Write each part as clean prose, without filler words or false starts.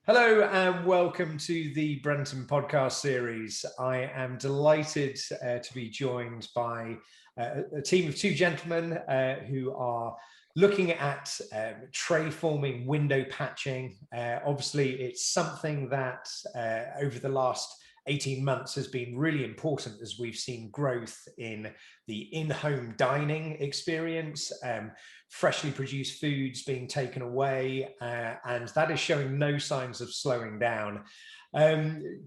Hello and welcome to the Brenton podcast series. I am delighted to be joined by a team of two gentlemen who are looking at tray forming window patching. Obviously, it's something that over the last 18 months has been really important as we've seen growth in the in-home dining experience, freshly produced foods being taken away, and that is showing no signs of slowing down.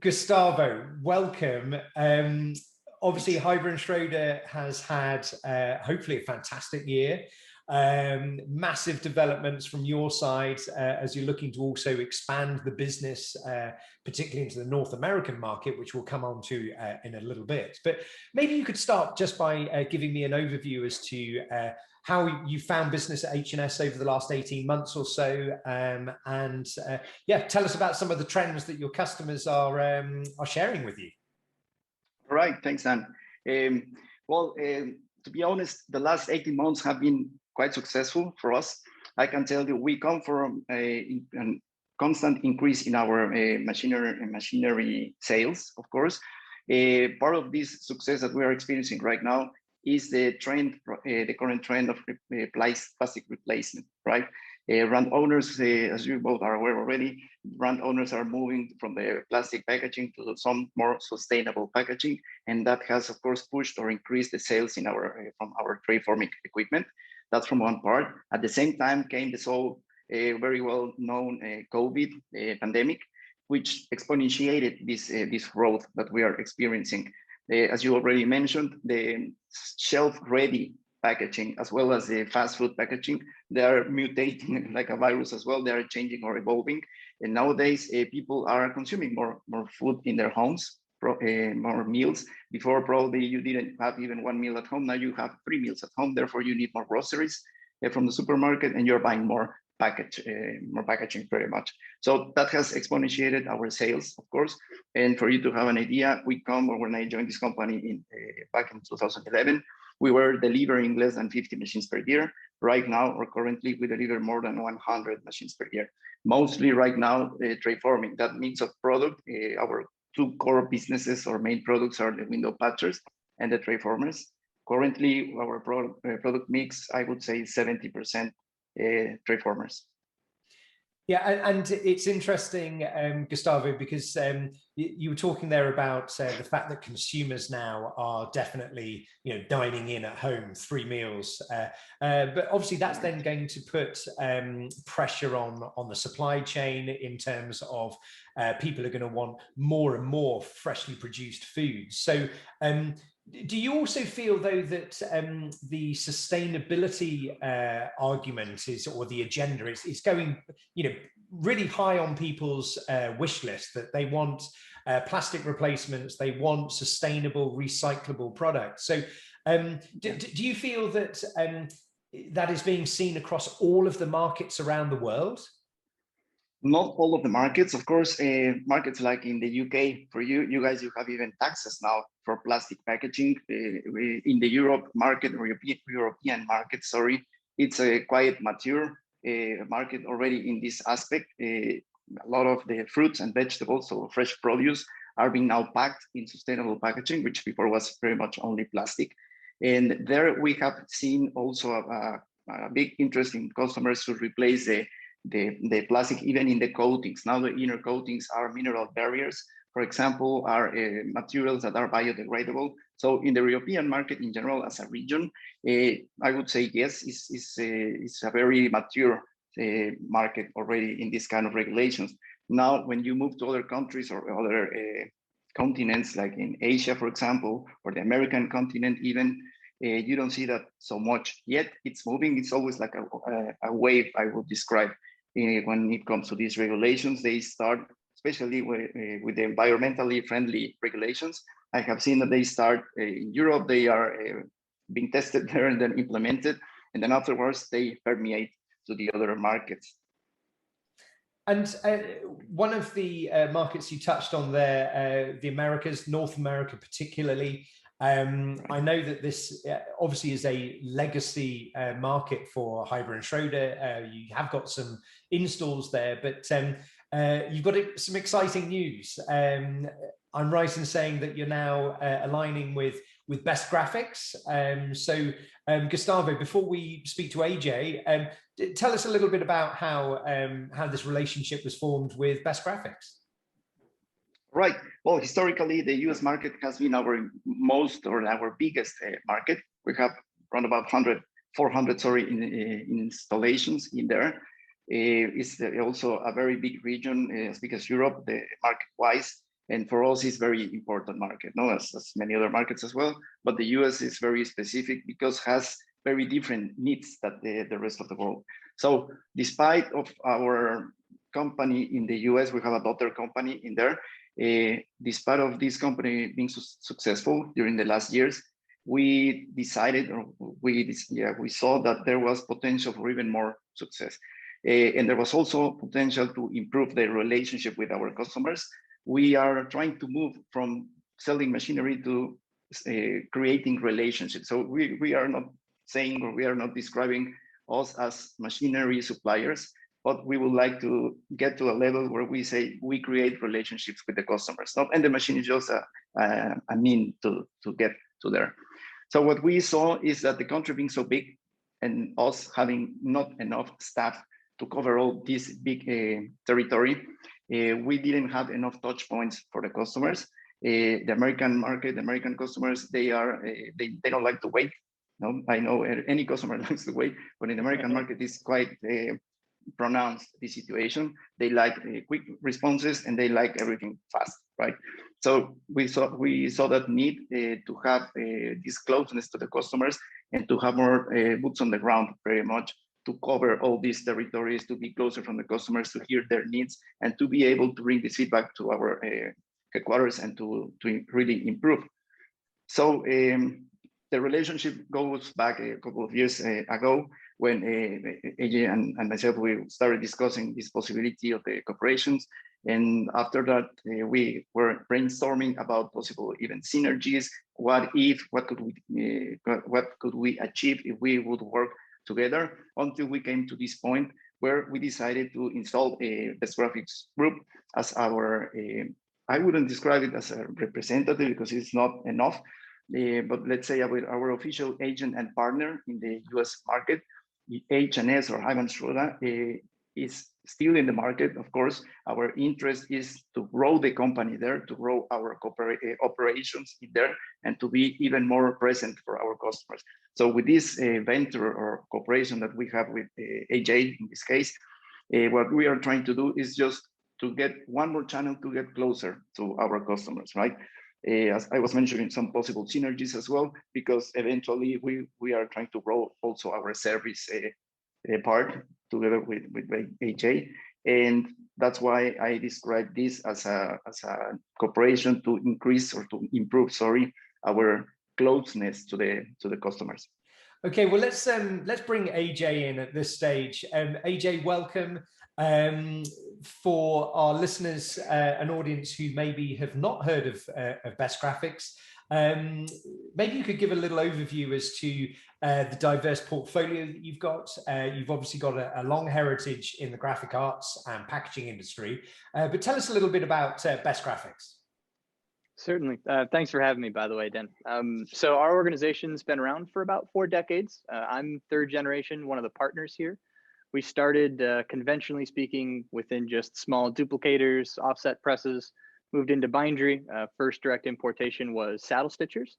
Gustavo, welcome. Obviously, Heiber+Schröder has had hopefully a fantastic year. Massive developments from your side as you're looking to also expand the business, particularly into the North American market, which we'll come on to in a little bit. But maybe you could start just by giving me an overview as to how you found business at H&S over the last 18 months or so, and tell us about some of the trends that your customers are sharing with you. All right, thanks, Dan. To be honest, the last 18 months have been quite successful for us. I can tell you we come from a constant increase in our machinery sales, of course. Part of this success that we are experiencing right now is the current trend of plastic replacement, right? Brand owners, as you both are aware already, brand owners are moving from the plastic packaging to some more sustainable packaging, and that has, of course, pushed or increased the sales in from our tray forming equipment. That's from one part. At the same time came this whole very well-known COVID pandemic, which exponentiated this growth that we are experiencing. As you already mentioned, the shelf-ready packaging as well as the fast food packaging, they are mutating like a virus as well. They are changing or evolving, and nowadays people are consuming more food in their homes, more meals. Before, probably you didn't have even one meal at home. Now you have 3 meals at home. Therefore, you need more groceries from the supermarket, and you're buying more packaging very much. So that has exponentiated our sales, of course. And for you to have an idea, when I joined this company back in 2011, we were delivering less than 50 machines per year. Right now, or currently, we deliver more than 100 machines per year. Mostly right now, tray forming. That means of product, our two core businesses or main products are the window patchers and the tray formers. Currently, our product mix, I would say 70% tray formers. Yeah, and it's interesting, Gustavo, because you were talking there about the fact that consumers now are definitely, dining in at home, 3 meals. But obviously, that's then going to put pressure on the supply chain in terms of people are going to want more and more freshly produced foods. So. Do you also feel, though, that the sustainability argument or the agenda is going, really high on people's wish list, that they want plastic replacements, they want sustainable, recyclable products? So do you feel that that is being seen across all of the markets around the world? Not all of the markets, of course. Markets like in the UK, for you guys, you have even taxes now for plastic packaging. In the Europe market or European market, sorry, it's a quite mature market already in this aspect. A lot of the fruits and vegetables, so fresh produce, are being now packed in sustainable packaging, which before was very much only plastic. And there we have seen also a big interest in customers to replace the plastic even in the coatings. Now the inner coatings are mineral barriers, for example, are materials that are biodegradable. So in the European market in general, as a region, I would say yes, it's a very mature market already in this kind of regulations. Now, when you move to other countries or other continents, like in Asia, for example, or the American continent even, you don't see that so much yet. It's moving. It's always like a wave, I would describe. When it comes to these regulations, they start, especially with the environmentally friendly regulations. I have seen that they start in Europe, they are being tested there and then implemented, and then afterwards they permeate to the other markets. And one of the markets you touched on there, the Americas, North America particularly, I know that this obviously is a legacy market for Heiber+Schröder. You have got some installs there, but you've got some exciting news. I'm right in saying that you're now aligning with Best Graphics. Gustavo, before we speak to AJ, tell us a little bit about how this relationship was formed with Best Graphics. Right. Well, historically, the US market has been our biggest market. We have around about 400 installations in there. It's also a very big region, as big as Europe, market-wise. And for us, it's very important market, no, as many other markets as well. But the US is very specific because it has very different needs than the rest of the world. So despite of our company in the US, we have a daughter company in there. Despite of this company being successful during the last years, we decided, or we saw that there was potential for even more success. And there was also potential to improve the relationship with our customers. We are trying to move from selling machinery to creating relationships. So we are not saying, or we are not describing us as machinery suppliers, but we would like to get to a level where we say we create relationships with the customers, and the machine is just a mean to get to there. So what we saw is that the country being so big and us having not enough staff to cover all this big territory, we didn't have enough touch points for the customers. The American market, the American customers, they don't like to wait. No, I know any customer likes to wait, but in the American market, it's quite pronounced, the situation. They like quick responses and they like everything fast, right? So we saw that need to have this closeness to the customers and to have more boots on the ground, very much, to cover all these territories, to be closer from the customers, to hear their needs, and to be able to bring this feedback to our headquarters and to really improve. So the relationship goes back a couple of years ago, when AJ and myself, we started discussing this possibility of the corporations. And after that, we were brainstorming about possible even synergies. What could we achieve if we would work together, until we came to this point where we decided to install a Best Graphics group as our, I wouldn't describe it as a representative because it's not enough, but let's say our official agent and partner in the US market. H&S, or Heiber+Schröder, is still in the market. Of course, our interest is to grow the company there, to grow our operations in there, and to be even more present for our customers. So with this venture or cooperation that we have with AJ in this case, what we are trying to do is just to get one more channel to get closer to our customers, right? As I was mentioning, some possible synergies as well, because eventually we are trying to grow also our service part together with AJ, and that's why I describe this as a cooperation to increase, or to improve, our closeness to the customers. Okay, well, let's bring AJ in at this stage. AJ, welcome. For our listeners, an audience who maybe have not heard of Best Graphics, maybe you could give a little overview as to the diverse portfolio that you've got. You've obviously got a long heritage in the graphic arts and packaging industry, but tell us a little bit about Best Graphics. Certainly. Thanks for having me, by the way, Dan. So our organization's been around for about 4 decades. I'm third generation, one of the partners here. We started, conventionally speaking, within just small duplicators, offset presses, moved into bindery. First direct importation was saddle stitchers.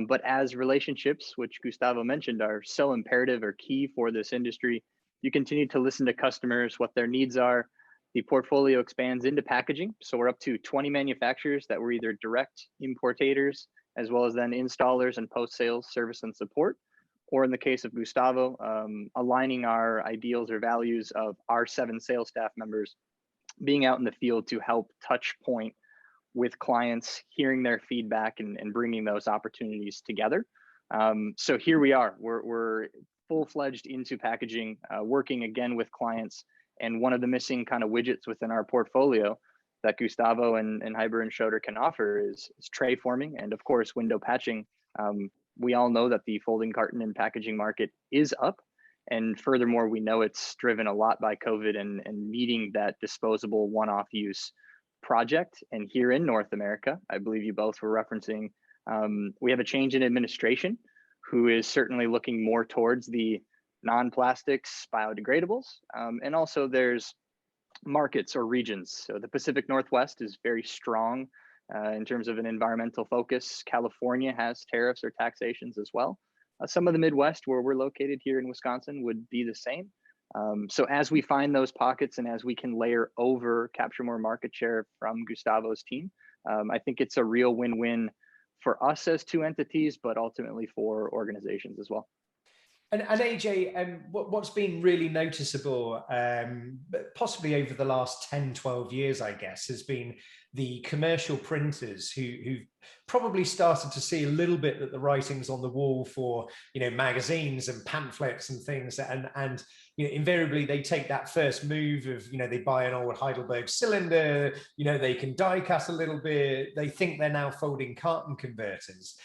But as relationships, which Gustavo mentioned, are so imperative or key for this industry, you continue to listen to customers, what their needs are. The portfolio expands into packaging. So we're up to 20 manufacturers that were either direct importators, as well as then installers and post-sales service and support. Or in the case of Gustavo, aligning our ideals or values of our 7 sales staff members being out in the field to help touch point with clients, hearing their feedback and bringing those opportunities together. So here we are, we're full-fledged into packaging, working again with clients. And one of the missing kind of widgets within our portfolio that Gustavo and Heiber+Schröder can offer is tray forming and, of course, window patching. We all know that the folding carton and packaging market is up, And furthermore, we know it's driven a lot by COVID and needing that disposable one-off use project. And here in North America, I believe you both were referencing, we have a change in administration who is certainly looking more towards the non-plastics biodegradables. And also there's markets or regions. So the Pacific Northwest is very strong in terms of an environmental focus. California has tariffs or taxations as well. Some of the Midwest, where we're located here in Wisconsin, would be the same. So as we find those pockets and as we can layer over, capture more market share from Gustavo's team, I think it's a real win-win for us as two entities, but ultimately for organizations as well. And AJ, what's been really noticeable, possibly over the last 10, 12 years, I guess, has been the commercial printers who've probably started to see a little bit that the writing's on the wall for, magazines and pamphlets and things. And invariably they take that first move of, they buy an old Heidelberg cylinder, they can die cut a little bit. They think they're now folding carton converters.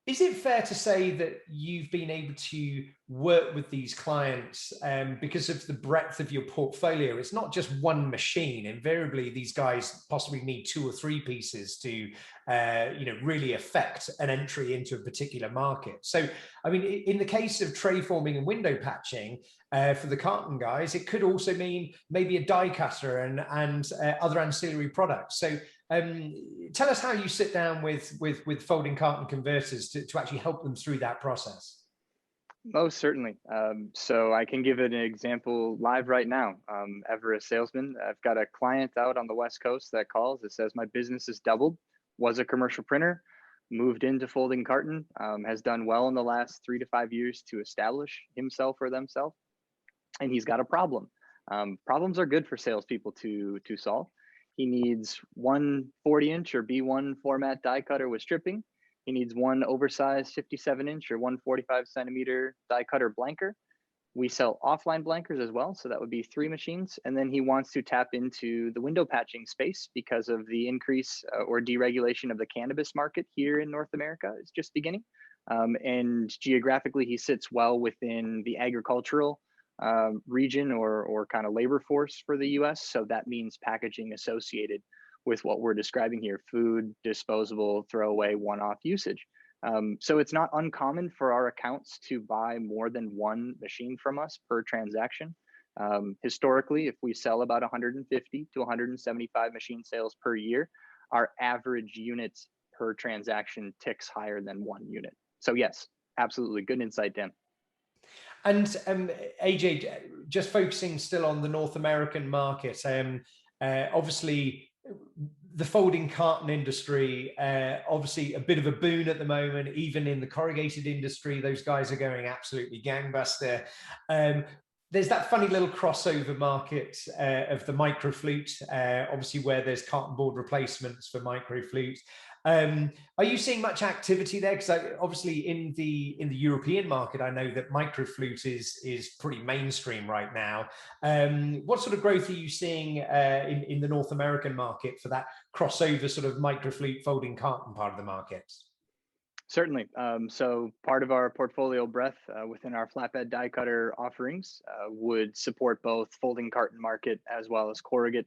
Is it fair to say that you've been able to work with these clients because of the breadth of your portfolio? It's not just one machine. Invariably, these guys possibly need 2 or 3 pieces to, really affect an entry into a particular market. So, I mean, in the case of tray forming and window patching, for the carton guys, it could also mean maybe a die cutter and other ancillary products. So tell us how you sit down with folding carton converters to actually help them through that process. Most certainly. So I can give an example live right now. Ever a salesman, I've got a client out on the West Coast that calls that says, my business has doubled, was a commercial printer, moved into folding carton, has done well in the last 3 to 5 years to establish himself or themselves. And he's got a problem. Problems are good for salespeople to solve. He needs one 40-inch or B1 format die cutter with stripping. He needs one oversized 57-inch or 145-centimeter die cutter blanker. We sell offline blankers as well, so that would be 3 machines. And then he wants to tap into the window patching space because of the increase or deregulation of the cannabis market here in North America is just beginning. And geographically, he sits well within the agricultural region or kind of labor force for the US. So that means packaging associated with what we're describing here: food, disposable, throwaway, one-off usage. So it's not uncommon for our accounts to buy more than 1 machine from us per transaction. Historically, if we sell about 150 to 175 machine sales per year, our average units per transaction ticks higher than 1 unit. So yes, absolutely. Good insight, Dan. And AJ, just focusing still on the North American market, obviously the folding carton industry, obviously a bit of a boon at the moment. Even in the corrugated industry, those guys are going absolutely gangbuster. There's that funny little crossover market of the microflute, obviously where there's carton board replacements for microflute. Are you seeing much activity there? Because obviously in the European market, I know that microflute is pretty mainstream right now. What sort of growth are you seeing in the North American market for that crossover sort of microflute folding carton part of the market? Certainly. So part of our portfolio breadth within our flatbed die cutter offerings would support both folding carton market as well as corrugate.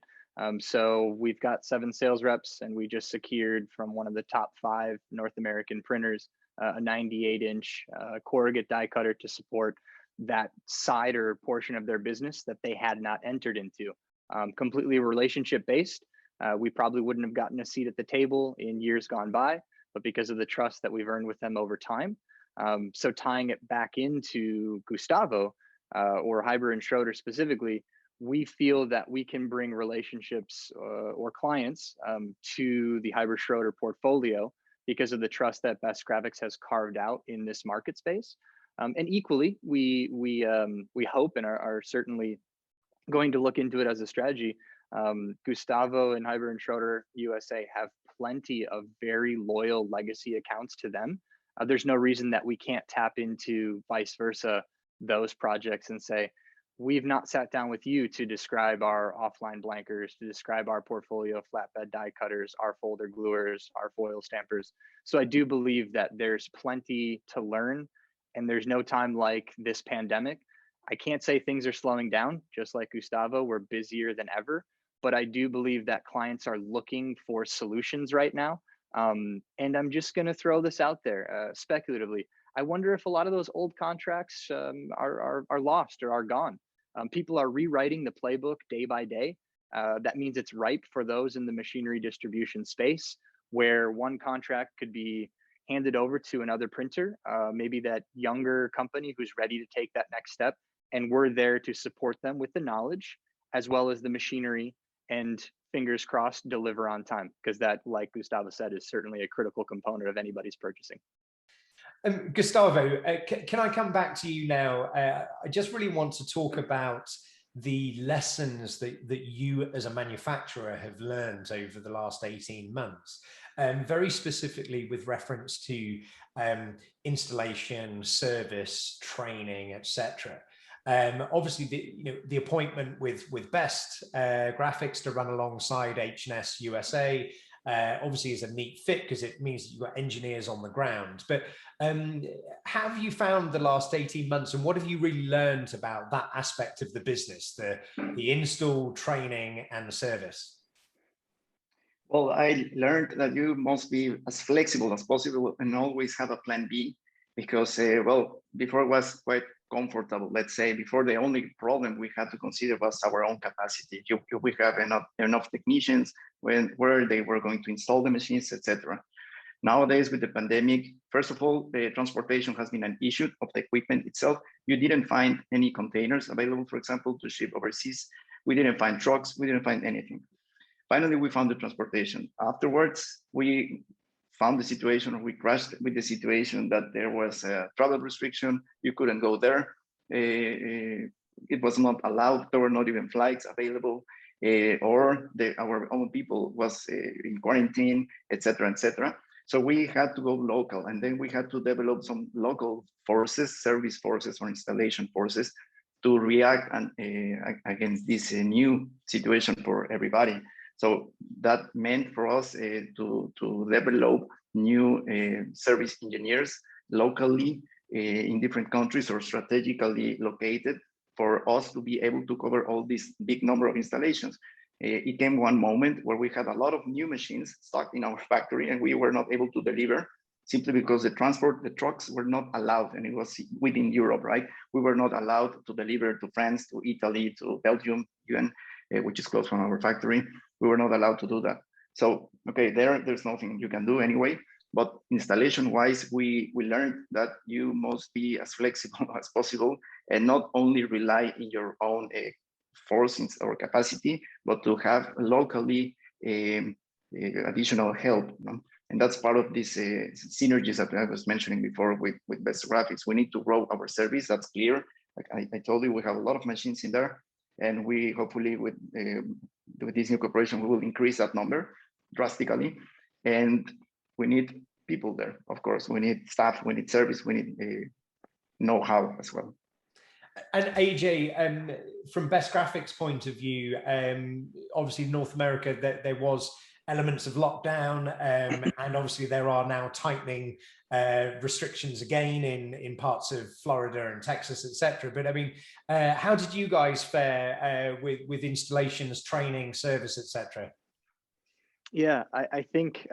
So we've got 7 sales reps, and we just secured from one of the top 5 North American printers a 98-inch corrugate die cutter to support that side or portion of their business that they had not entered into. Completely relationship based. We probably wouldn't have gotten a seat at the table in years gone by, but because of the trust that we've earned with them over time. So tying it back into Gustavo or Heiber+Schröder specifically, we feel that we can bring relationships or clients to the Heiber+Schröder portfolio because of the trust that Best Graphics has carved out in this market space. And equally, we hope and are certainly going to look into it as a strategy. Gustavo and Heiber+Schröder USA have plenty of very loyal legacy accounts to them. There's no reason that we can't tap into vice versa those projects and say, we've not sat down with you to describe our offline blankers, to describe our portfolio of flatbed die cutters, our folder gluers, our foil stampers. So I do believe that there's plenty to learn and there's no time like this pandemic. I can't say things are slowing down, just like Gustavo, we're busier than ever, but I do believe that clients are looking for solutions right now. And I'm just going to throw this out there speculatively. I wonder if a lot of those old contracts are lost or are gone. People are rewriting the playbook day by day. That means it's ripe for those in the machinery distribution space, where one contract could be handed over to another printer, maybe that younger company who's ready to take that next step. And we're there to support them with the knowledge as well as the machinery, and fingers crossed, deliver on time, because that, like Gustavo said, is certainly a critical component of anybody's purchasing. Gustavo, can I come back to you now? I just really want to talk about the lessons that you as a manufacturer have learned over the last 18 months, very specifically with reference to installation, service, training, etc. Obviously, the appointment with Best Graphics to run alongside H&S USA obviously is a neat fit, because it means that you've got engineers on the ground. But how have you found the last 18 months, and what have you really learned about that aspect of the business, the install, training, and the service? Well, I learned that you must be as flexible as possible and always have a plan B, because, well, before it was quite comfortable. Let's say before, the only problem we had to consider was our own capacity. We have enough technicians, where they were going to install the machines, etc. Nowadays, with the pandemic, first of all, the transportation has been an issue of the equipment itself. You didn't find any containers available, for example, to ship overseas. We didn't find trucks. We didn't find anything. Finally, we found the transportation. Afterwards, we found the situation, or we crashed with the situation that there was a travel restriction. You couldn't go there. It was not allowed. There were not even flights available, or our own people was in quarantine, etc., etc. So we had to go local, and then we had to develop some local forces, service forces or installation forces, to react against this new situation for everybody. So that meant for us to develop new service engineers locally in different countries or strategically located, for us to be able to cover all this big number of installations. It came one moment where we had a lot of new machines stuck in our factory, and we were not able to deliver, simply because the trucks were not allowed, and it was within Europe, right? We were not allowed to deliver to France, to Italy, to Belgium, even, which is close from our factory. We were not allowed to do that. So, okay, there's nothing you can do anyway. But installation-wise, we learned that you must be as flexible as possible, and not only rely in your own force or capacity, but to have locally additional help. And that's part of these synergies that I was mentioning before with Best Graphics. We need to grow our service, that's clear. Like I told you, we have a lot of machines in there, and we hopefully with this new corporation, we will increase that number drastically. And we need people there, of course. We need staff, we need service, we need know-how as well. And AJ, from Best Graphics' point of view, obviously North America, there was elements of lockdown, and obviously there are now tightening restrictions again in parts of Florida and Texas, etc. But I mean, how did you guys fare with installations, training, service, etc.? Yeah, I think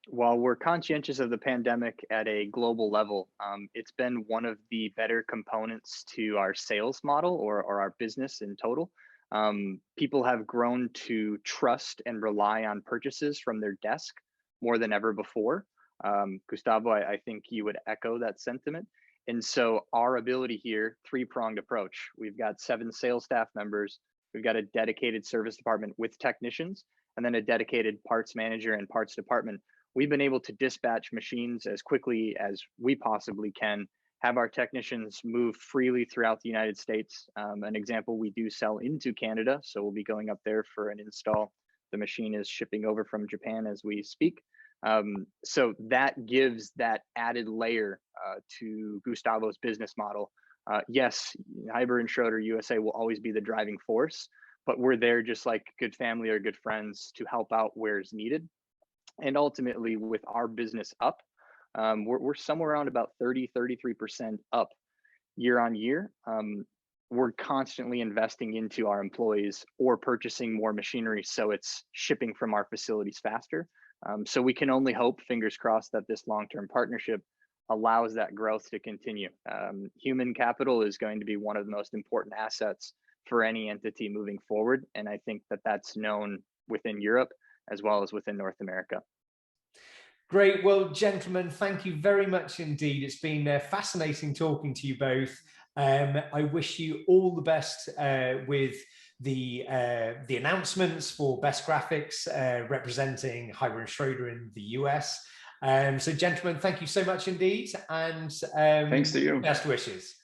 while we're conscientious of the pandemic at a global level, it's been one of the better components to our sales model, or our business in total. People have grown to trust and rely on purchases from their desk more than ever before. Gustavo, I think you would echo that sentiment. And so our ability here, three-pronged approach. We've got 7 sales staff members. We've got a dedicated service department with technicians, and then a dedicated parts manager and parts department. We've been able to dispatch machines as quickly as we possibly can, have our technicians move freely throughout the United States. An example, we do sell into Canada, so we'll be going up there for an install. The machine is shipping over from Japan as we speak. So that gives that added layer to Gustavo's business model. Yes, Heiber+Schröder USA will always be the driving force, but we're there just like good family or good friends to help out where it's needed. And ultimately, with our business up, we're somewhere around about 33% up year on year. We're constantly investing into our employees or purchasing more machinery so it's shipping from our facilities faster. So we can only hope, fingers crossed, that this long-term partnership allows that growth to continue. Human capital is going to be one of the most important assets for any entity moving forward. And I think that that's known within Europe as well as within North America. Great. Well, gentlemen, thank you very much indeed. It's been fascinating talking to you both. I wish you all the best with the announcements for Best Graphics representing Heiber+Schröder in the US. So, gentlemen, thank you so much indeed, and thanks to you. Best wishes.